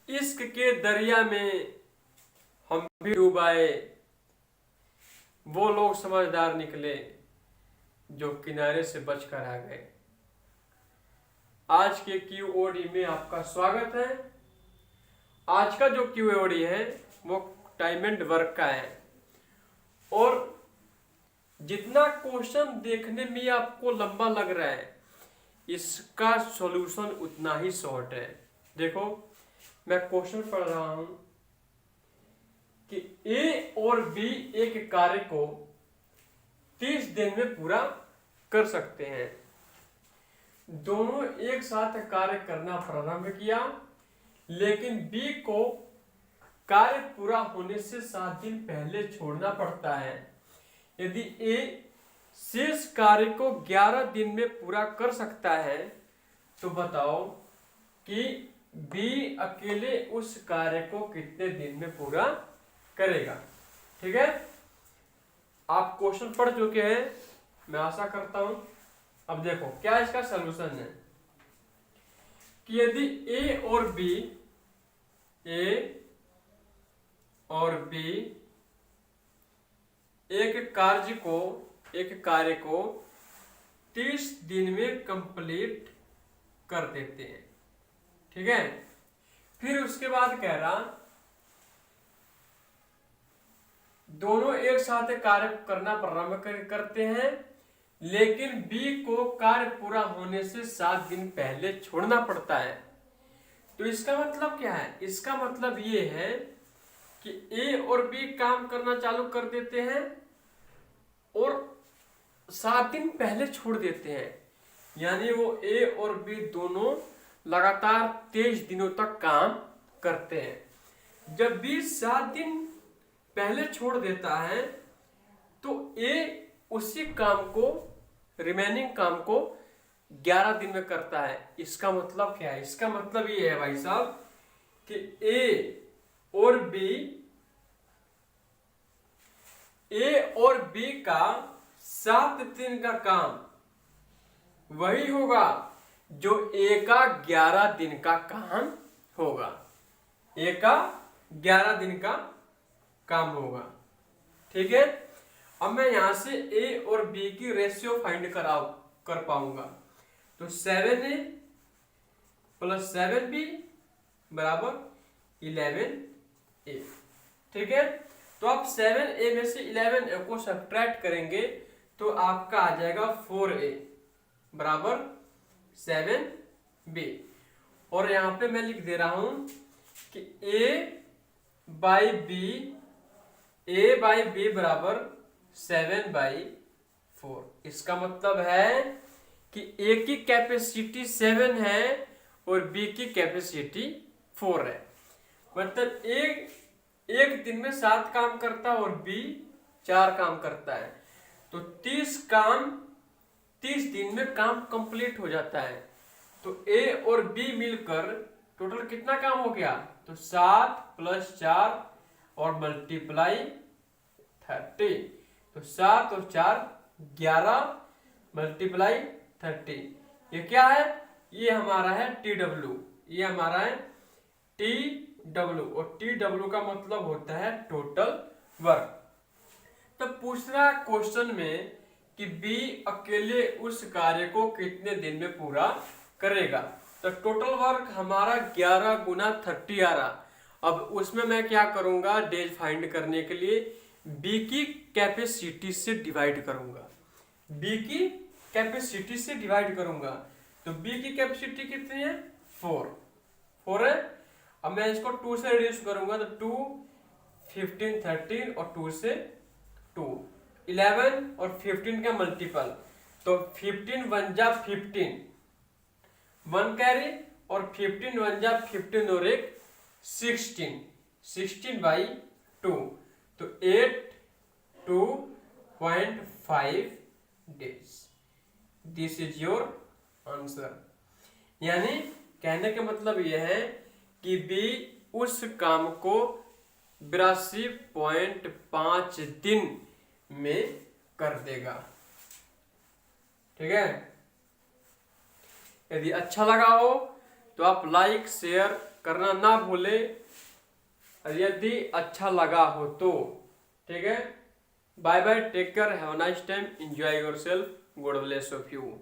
इश्क के दरिया में हम भी डूब आए, वो लोग समझदार निकले जो किनारे से बचकर आ गए। आज के क्यूओडी में आपका स्वागत है। आज का जो क्यूओडी है वो टाइम एंड वर्क का है और जितना क्वेश्चन देखने में आपको लंबा लग रहा है इसका सॉल्यूशन उतना ही शॉर्ट है। देखो मैं क्वेश्चन पढ़ रहा हूं कि ए और बी एक कार्य को 30 दिन में पूरा कर सकते हैं। दोनों एक साथ कार्य करना प्रारंभ किया, लेकिन बी को कार्य पूरा होने से 7 दिन पहले छोड़ना पड़ता है। यदि ए शेष कार्य को 11 दिन में पूरा कर सकता है तो बताओ कि बी अकेले उस कार्य को कितने दिन में पूरा करेगा। ठीक है, आप क्वेश्चन पढ़ चुके हैं, मैं आशा करता हूं। अब देखो क्या इसका सलूशन है कि यदि ए और बी एक कार्य को 30 दिन में कंप्लीट कर देते हैं। ठीक है, फिर उसके बाद कह रहा दोनों एक साथ कार्य करना प्रारंभ करते हैं, लेकिन बी को कार्य पूरा होने से 7 दिन पहले छोड़ना पड़ता है। तो इसका मतलब क्या है? इसका मतलब ये है कि ए और बी काम करना चालू कर देते हैं और 7 दिन पहले छोड़ देते हैं, यानी वो ए और बी दोनों लगातार 23 दिनों तक काम करते हैं। जब बी 7 दिन पहले छोड़ देता है तो ए उसी काम को, रिमेनिंग काम को 11 दिन में करता है। इसका मतलब क्या है? इसका मतलब ये है भाई साहब कि ए और बी का 7 दिन का काम वही होगा जो ए का 11 दिन का काम होगा। ए का 11 दिन का काम होगा। ठीक है, अब मैं यहां से ए और बी की रेशियो फाइंड कर पाऊंगा। तो 7a + 7b बराबर 11a। ठीक है, तो आप 7a में से 11a को सब्ट्रैक्ट करेंगे तो आपका आ जाएगा 4a बराबर 7b। और यहां पे मैं लिख दे रहा हूं कि a बाई बी बराबर 7/4। इसका मतलब है कि ए की कैपेसिटी 7 है और बी की कैपेसिटी 4 है। मतलब एक दिन में 7 काम करता है और बी 4 काम करता है। तो 30 दिन में काम कंप्लीट हो जाता है। तो ए और बी मिलकर टोटल कितना काम हो गया? तो 7 + 4 और मल्टीप्लाई 30। तो 7 और 4 11 मल्टीप्लाई 30। ये क्या है? ये हमारा है TW। ये हमारा है TW और TW का मतलब होता है टोटल वर्क। तो पूछ रहा है क्वेश्चन में कि बी अकेले उस कार्य को कितने दिन में पूरा करेगा। तो टोटल वर्क हमारा 11 × 30 आ रहा। अब उसमें मैं क्या करूंगा? डेज फाइंड करने के लिए बी की कैपेसिटी से डिवाइड करूंगा। बी की कैपेसिटी से डिवाइड करूंगा। तो बी की कैपेसिटी कितनी है? 4 है। अब मैं इसको 2 से रिड्यूस करूंगा तो 2 15 13 और 2 से 2 11 और 15 का मल्टीपल। तो 15 1 जा 15 1 कैरी और 15 1 जा 15 और एक 16/2। तो 82.5 days. This is your answer. यानी कहने का मतलब यह है कि बी उस काम को 82.5 दिन में कर देगा। ठीक है, यदि अच्छा लगा हो तो आप लाइक शेयर करना ना भूले, यदि अच्छा लगा हो तो। ठीक है, bye bye, take care, have a nice time, enjoy yourself, God bless of you.